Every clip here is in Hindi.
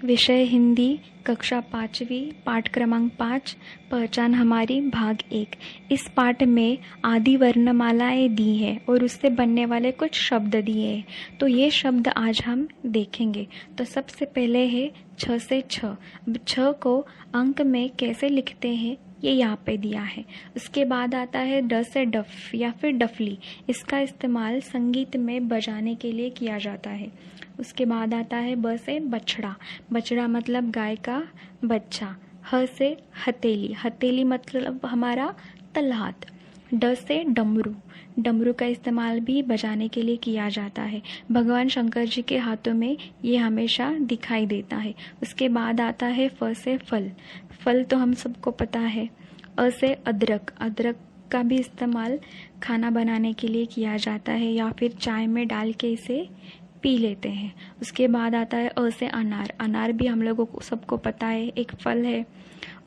विषय हिंदी, कक्षा 5वीं, पाठ क्रमांक 5, पहचान हमारी, भाग 1। इस पाठ में आदि वर्णमालाएं दी हैं और उससे बनने वाले कुछ शब्द दिए हैं। तो ये शब्द आज हम देखेंगे। तो सबसे पहले है छ से छ। अब छ को अंक में कैसे लिखते हैं ये यहाँ पे दिया है। उसके बाद आता है ड से डफ या फिर डफली। इसका इस्तेमाल संगीत में बजाने के लिए किया जाता है। उसके बाद आता है ब से बछड़ा। बछड़ा मतलब गाय का बच्चा। ह से हथेली। हथेली मतलब हमारा तलहाथ। ड से डमरू। डमरू का इस्तेमाल भी बजाने के लिए किया जाता है। भगवान शंकर जी के हाथों में ये हमेशा दिखाई देता है। उसके बाद आता है फ से फल। फल तो हम सबको पता है। अ से अदरक। अदरक का भी इस्तेमाल खाना बनाने के लिए किया जाता है या फिर चाय में डाल के इसे पी लेते हैं। उसके बाद आता है अ से अनार। अनार भी हम लोगों को सबको पता है, एक फल है।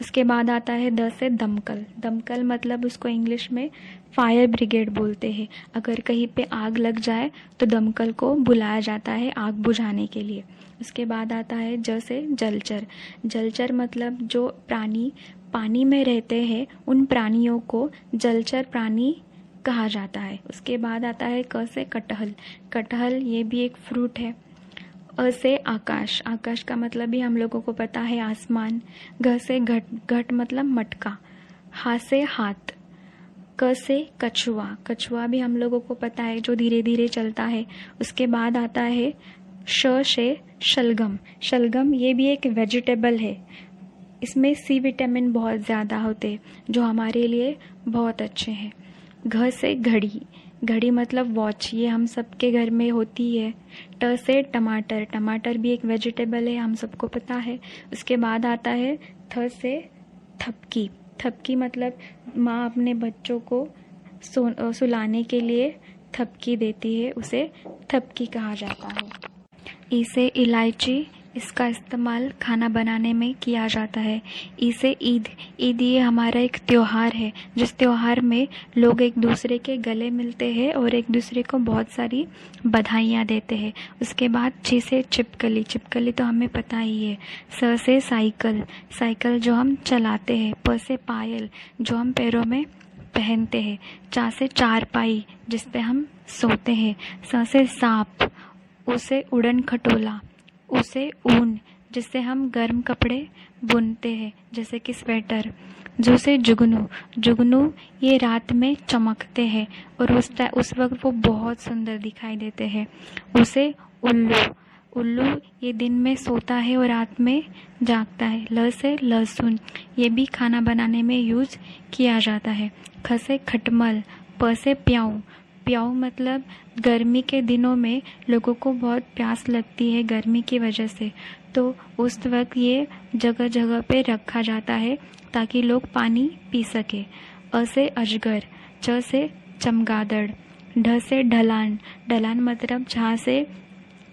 उसके बाद आता है द से दमकल। दमकल मतलब उसको इंग्लिश में फायर ब्रिगेड बोलते हैं। अगर कहीं पे आग लग जाए तो दमकल को बुलाया जाता है आग बुझाने के लिए। उसके बाद आता है ज से जलचर। जलचर मतलब जो प्राणी पानी में रहते हैं उन प्राणियों को जलचर प्राणी कहा जाता है। उसके बाद आता है क से कटहल। कटहल ये भी एक फ्रूट है। अ से आकाश। आकाश का मतलब भी हम लोगों को पता है आसमान। घ से घट। घट मतलब मटका। हा से हाथ। क से कछुआ। कछुआ भी हम लोगों को पता है जो धीरे धीरे चलता है। उसके बाद आता है श से शलगम। शलगम ये भी एक वेजिटेबल है। इसमें सी विटामिन बहुत ज़्यादा होते हैं जो हमारे लिए बहुत अच्छे हैं। घ से घड़ी। घड़ी मतलब वॉच, ये हम सबके घर में होती है। ट से टमाटर। टमाटर भी एक वेजिटेबल है, हम सबको पता है। उसके बाद आता है थ से थपकी। थपकी मतलब माँ अपने बच्चों को सुलाने के लिए थपकी देती है, उसे थपकी कहा जाता है। ई से इलायची। इसका इस्तेमाल खाना बनाने में किया जाता है। ई से ईद। ईद ये हमारा एक त्योहार है जिस त्योहार में लोग एक दूसरे के गले मिलते हैं और एक दूसरे को बहुत सारी बधाइयाँ देते हैं। उसके बाद ची से छिपकली। छिपकली तो हमें पता ही है। स से साइकिल। साइकिल जो हम चलाते हैं। प से पायल जो हम पैरों में पहनते हैं। चा से चारपाई जिस पे हम सोते हैं। स से सांप। उ से उड़न खटोला। उ से ऊन जिससे हम गर्म कपड़े बुनते हैं जैसे कि स्वेटर। जू से जुगनू। जुगनू ये रात में चमकते हैं और उस वक्त वो बहुत सुंदर दिखाई देते हैं। उ से उल्लू। उल्लू ये दिन में सोता है और रात में जागता है। ल से लहसुन। ये भी खाना बनाने में यूज किया जाता है। ख से खटमल। प से प्याऊ। प्याऊ मतलब गर्मी के दिनों में लोगों को बहुत प्यास लगती है गर्मी की वजह से, तो उस वक्त ये जगह जगह पे रखा जाता है ताकि लोग पानी पी सके। अ से अजगर। च से चमगादड़। ढ से ढलान। ढलान मतलब जहाँ से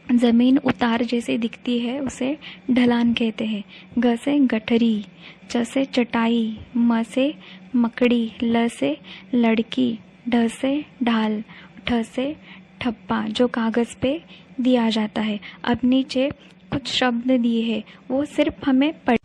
ज़मीन उतार जैसे दिखती है उसे ढलान कहते हैं। ग से गठरी। च से चटाई। म से मकड़ी। ल से लड़की। ढ से ढाल। ठ से ठप्पा जो कागज़ पे दिया जाता है। अब नीचे कुछ शब्द दिए हैं वो सिर्फ हमें पढ़